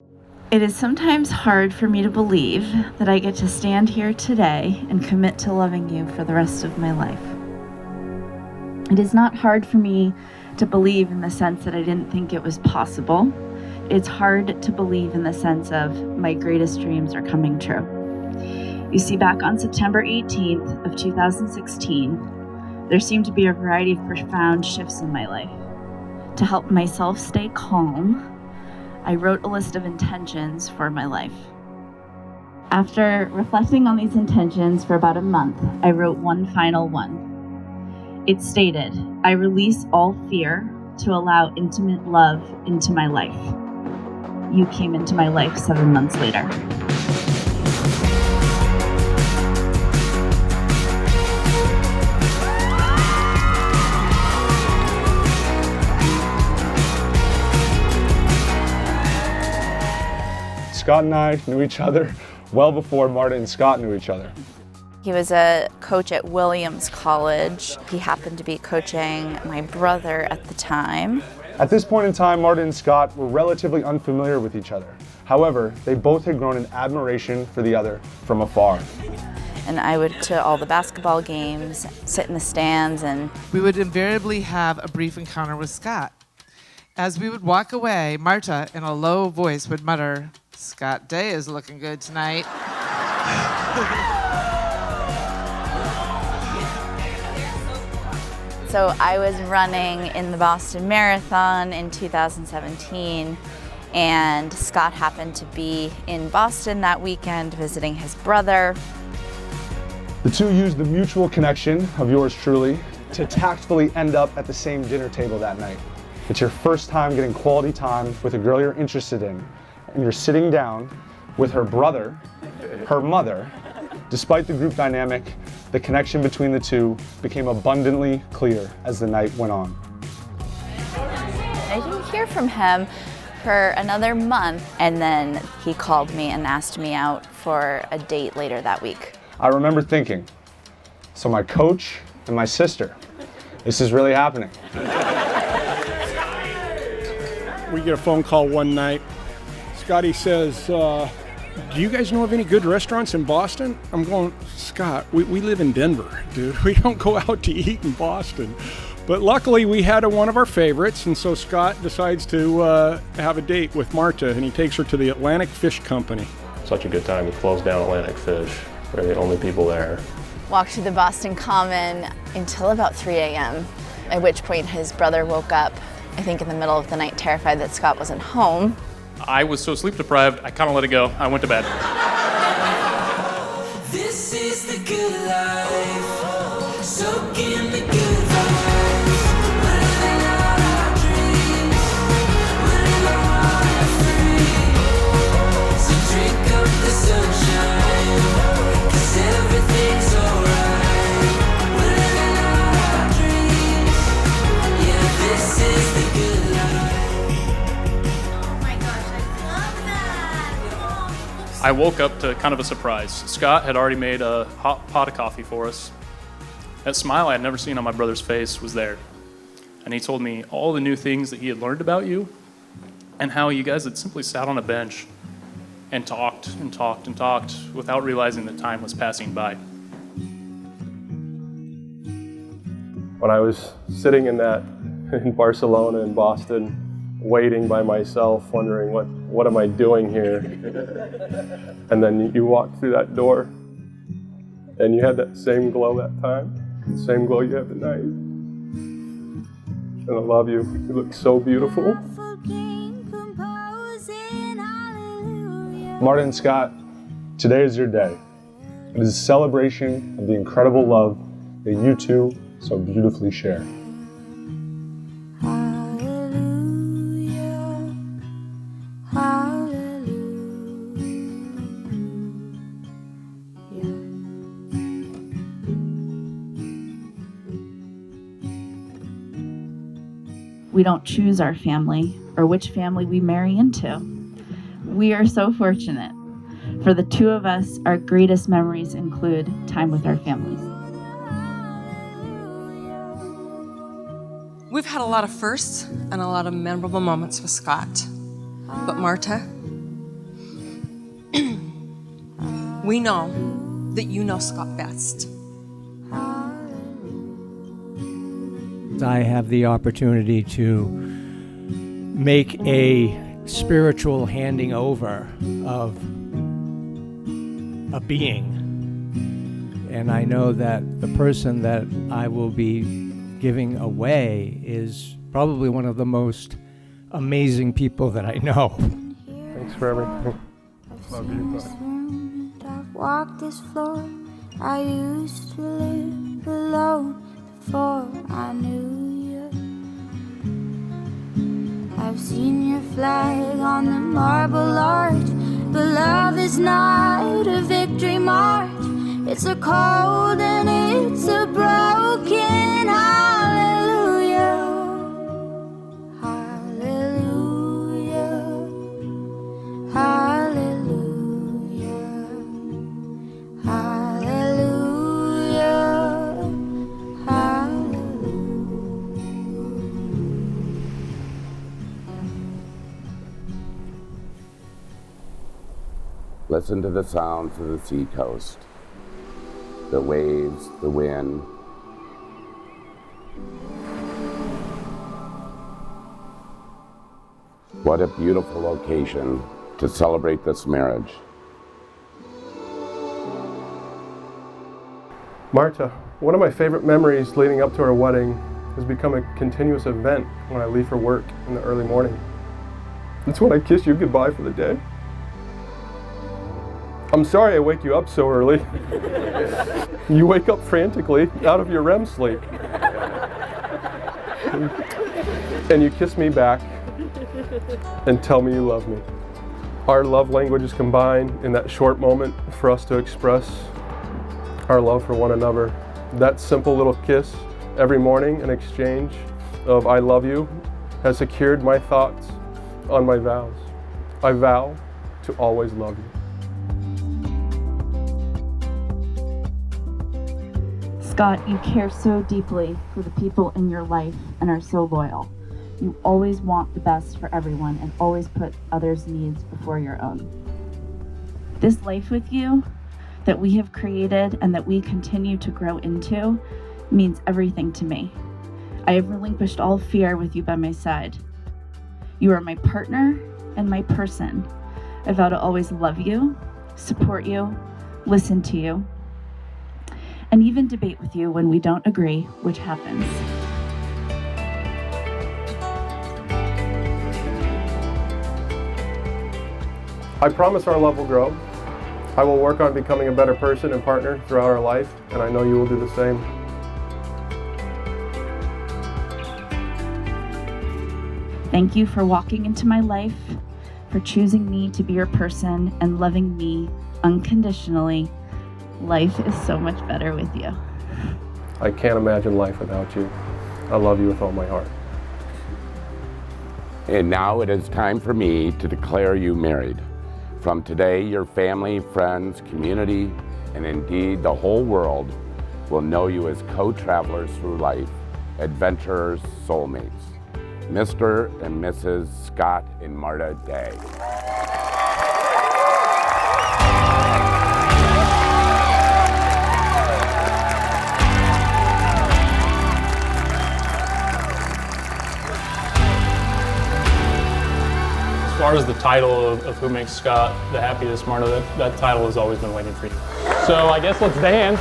It is sometimes hard for me to believe that I get to stand here today and commit to loving you for the rest of my life. It is not hard for me to believe in the sense that I didn't think it was possible. It's hard to believe in the sense of my greatest dreams are coming true. You see, back on September 18th of 2016, there seemed to be a variety of profound shifts in my life. To help myself stay calm, I wrote a list of intentions for my life. After reflecting on these intentions for about a month, I wrote one final one. It stated, I release all fear to allow intimate love into my life. You came into my life 7 months later. Scott and I knew each other well before Marta and Scott knew each other. He was a coach at Williams College. He happened to be coaching my brother at the time. At this point in time, Marta and Scott were relatively unfamiliar with each other. However, they both had grown an admiration for the other from afar. And I would to all the basketball games, sit in the stands, and we would invariably have a brief encounter with Scott. As we would walk away, Marta, in a low voice, would mutter, "Scott Day is looking good tonight." So I was running in the Boston Marathon in 2017, and Scott happened to be in Boston that weekend visiting his brother. The two used the mutual connection of yours truly to tactfully end up at the same dinner table that night. It's your first time getting quality time with a girl you're interested in, and you're sitting down with her brother, her mother. Despite the group dynamic, the connection between the two became abundantly clear as the night went on. I didn't hear from him for another month, and then he called me and asked me out for a date later that week. I remember thinking, so my coach and my sister, this is really happening. We get a phone call one night. Scotty says, do you guys know of any good restaurants in Boston? I'm going, Scott, we live in Denver, dude. We don't go out to eat in Boston. But luckily we had one of our favorites, and so Scott decides to have a date with Marta, and he takes her to the Atlantic Fish Company. Such a good time. He closed down Atlantic Fish. We're the only people there. Walked through the Boston Common until about 3 a.m., at which point his brother woke up, I think in the middle of the night, terrified that Scott wasn't home. I was so sleep deprived, I kind of let it go. I went to bed. This is the good life. Soak in the good vibes. We're living out our dreams. We're living wild free. So drink up the sunshine, 'cause everything's alright. We're living out our dreams. Yeah, this is the good life. I woke up to kind of a surprise. Scott had already made a hot pot of coffee for us. That smile I had never seen on my brother's face was there. And he told me all the new things that he had learned about you, and how you guys had simply sat on a bench and talked and talked and talked without realizing that time was passing by. When I was sitting in Barcelona and Boston, waiting by myself, wondering what am I doing here? And then you walked through that door, and you had that same glow that time, the same glow you have tonight. And I love you. You look so beautiful. Marta and Scott, today is your day. It is a celebration of the incredible love that you two so beautifully share. We don't choose our family or which family we marry into. We are so fortunate. For the two of us, our greatest memories include time with our families. We've had a lot of firsts and a lot of memorable moments with Scott. But Marta, We know that you know Scott best. I have the opportunity to make a spiritual handing over of a being. And I know that the person that I will be giving away is probably one of the most amazing people that I know. Thanks for everything. Love you, bud. I've walked this floor. I used to live alone before I knew you. I've seen your flag on the marble arch, but love is not a victory march. It's a cold and it's a broken hallelujah. Hallelujah. Hallelujah. Hallelujah. Hallelujah. Listen to the sounds of the seacoast, the waves, the wind. What a beautiful location to celebrate this marriage. Marta, one of my favorite memories leading up to our wedding has become a continuous event when I leave for work in the early morning. It's when I kiss you goodbye for the day. I'm sorry I wake you up so early. You wake up frantically out of your REM sleep. And you kiss me back and tell me you love me. Our love languages combine in that short moment for us to express our love for one another. That simple little kiss every morning in exchange of I love you has secured my thoughts on my vows. I vow to always love you. Scott, you care so deeply for the people in your life and are so loyal. You always want the best for everyone and always put others' needs before your own. This life with you that we have created and that we continue to grow into means everything to me. I have relinquished all fear with you by my side. You are my partner and my person. I vow to always love you, support you, listen to you, and even debate with you when we don't agree, which happens. I promise our love will grow. I will work on becoming a better person and partner throughout our life, and I know you will do the same. Thank you for walking into my life, for choosing me to be your person and loving me unconditionally. Life is so much better with you. I can't imagine life without you. I love you with all my heart. And now it is time for me to declare you married. From today, your family, friends, community, and indeed the whole world will know you as co-travelers through life, adventurers, soulmates. Mr. and Mrs. Scott and Marta Day. As far as the title of who makes Scott the happiest, Marta, that title has always been waiting for you. So I guess let's dance.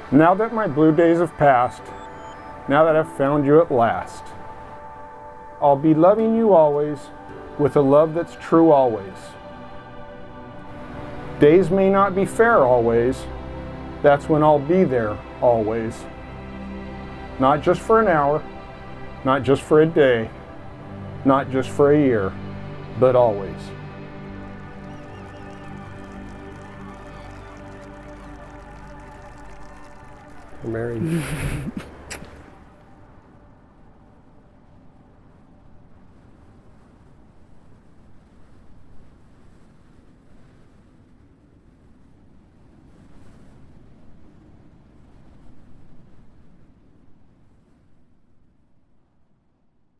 Now that my blue days have passed, now that I've found you at last, I'll be loving you always with a love that's true always. Days may not be fair always, that's when I'll be there always. Not just for an hour, Not just for a day, not just for a year, but always. We're married.